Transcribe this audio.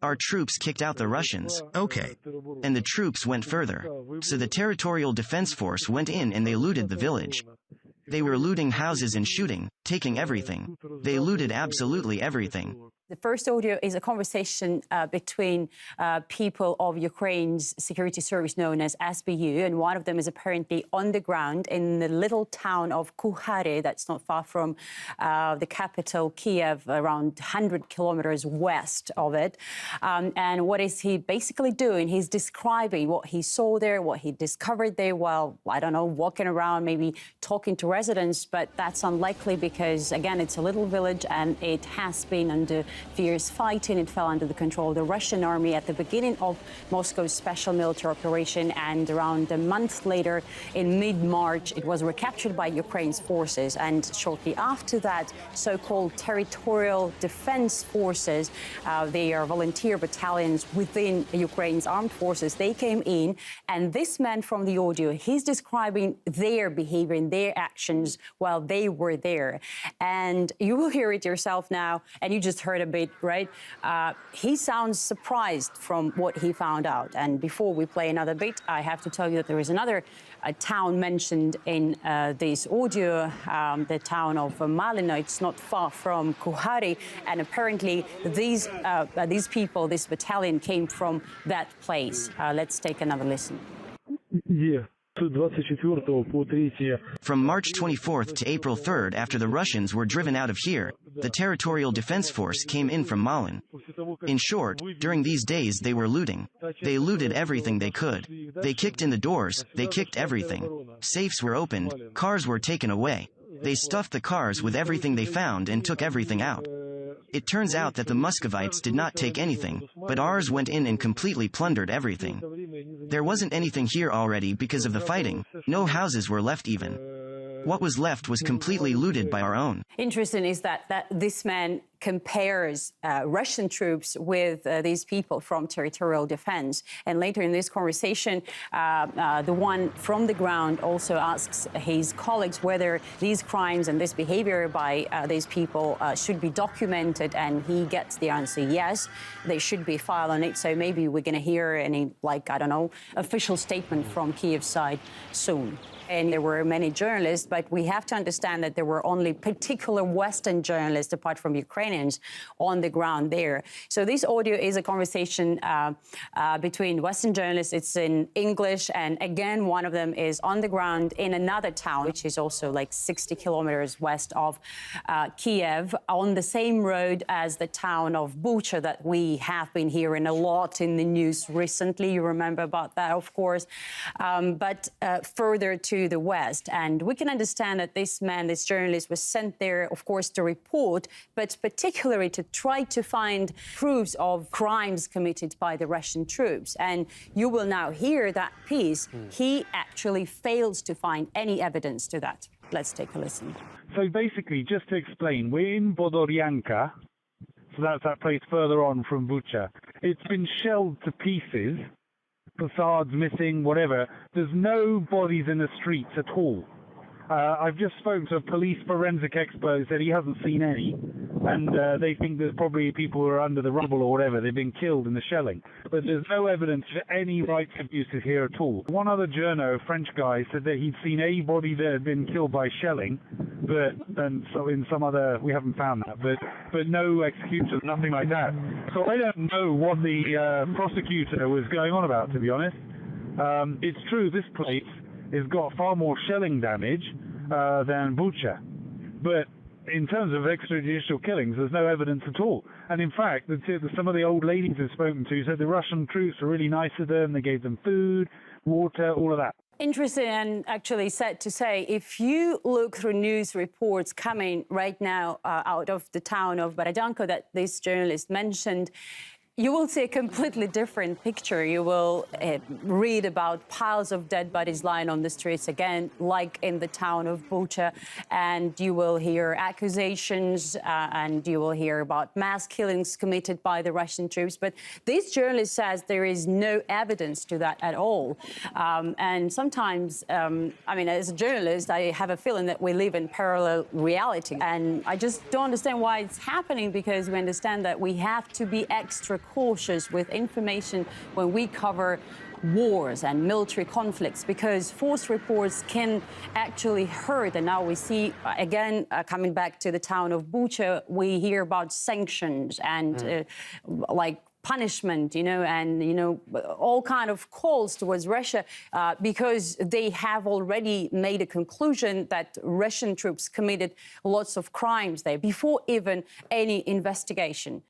Our troops kicked out the Russians. Okay. And the troops went further. So the Territorial Defense Force went in and they looted the village. They were looting houses and shooting, taking everything. They looted absolutely everything. The first audio is a conversation between people of Ukraine's security service known as SBU, and one of them is apparently on the ground in the little town of Kuhari, that's not far from the capital, Kiev, around 100 kilometers west of it. And what is he basically doing? He's describing what he saw there, what he discovered there while, I don't know, walking around, maybe talking to residents, but that's unlikely because, again, it's a little village and it has been under fierce fighting. It fell under the control of the Russian army at the beginning of Moscow's special military operation, and around a month later, in mid-March, it was recaptured by Ukraine's forces. And shortly after that, so-called territorial defense forces, they are volunteer battalions within Ukraine's armed forces, they came in, and this man from the audio, he's describing their behavior and their actions while they were there. And you will hear it yourself now, and you just heard a bit, right? He sounds surprised from what he found out. And before we play another bit, I have to tell you that there is another town mentioned in this audio, the town of Malino. It's not far from Kuhari, and apparently these people, this battalion, came from that place. Let's take another listen. Yeah. From March 24th to April 3rd, after the Russians were driven out of here, the Territorial Defense Force came in from Malin. In short, during these days they were looting. They looted everything they could. They kicked in the doors, they kicked everything. Safes were opened, cars were taken away. They stuffed the cars with everything they found and took everything out. It turns out that the Muscovites did not take anything, but ours went in and completely plundered everything. There wasn't anything here already because of the fighting. No houses were left even. What was left was completely looted by our own. Interesting is that this man compares Russian troops with these people from territorial defense. And later in this conversation, the one from the ground also asks his colleagues whether these crimes and this behavior by these people should be documented. And he gets the answer, yes, they should be filed on it. So maybe we're going to hear any, like, I don't know, official statement from Kiev's side soon. And there were many journalists, but we have to understand that there were only particular Western journalists, apart from Ukrainians, on the ground there. So this audio is a conversation between Western journalists. It's in English, and again, one of them is on the ground in another town, which is also like 60 kilometers west of Kiev, on the same road as the town of Bucha that we have been hearing a lot in the news recently. You remember about that, of course, but further to the west. And we can understand that this man, this journalist, was sent there, of course, to report, but particularly to try to find proofs of crimes committed by the Russian troops. And you will now hear that piece. He actually fails to find any evidence to that. Let's take a listen. So basically, just to explain, we're in Bodoryanka, so that's that place further on from Bucha. It's been shelled to pieces. Facades missing, whatever. There's no bodies in the streets at all. I've just spoken to a police forensic expert who said he hasn't seen any, and they think there's probably people who are under the rubble or whatever. They've been killed in the shelling. But there's no evidence for any rights abuses here at all. One other journo, a French guy, said that he'd seen a body that had been killed by shelling, and so in some other, we haven't found that, but no executions, nothing like that. So I don't know what the prosecutor was going on about, to be honest. It's true, this place has got far more shelling damage than Bucha. But in terms of extrajudicial killings, there's no evidence at all. And in fact, some of the old ladies I've spoken to said the Russian troops were really nice to them. They gave them food, water, all of that. Interesting, and actually sad to say, if you look through news reports coming right now out of the town of Baradanko that this journalist mentioned, you will see a completely different picture. You will read about piles of dead bodies lying on the streets again, like in the town of Bucha, and you will hear accusations and you will hear about mass killings committed by the Russian troops. But this journalist says there is no evidence to that at all. And sometimes, I mean, as a journalist, I have a feeling that we live in parallel reality. And I just don't understand why it's happening, because we understand that we have to be extra cautious with information when we cover wars and military conflicts, because false reports can actually hurt. And now we see, again, coming back to the town of Bucha, we hear about sanctions and like punishment, and, all kind of calls towards Russia because they have already made a conclusion that Russian troops committed lots of crimes there before even any investigation.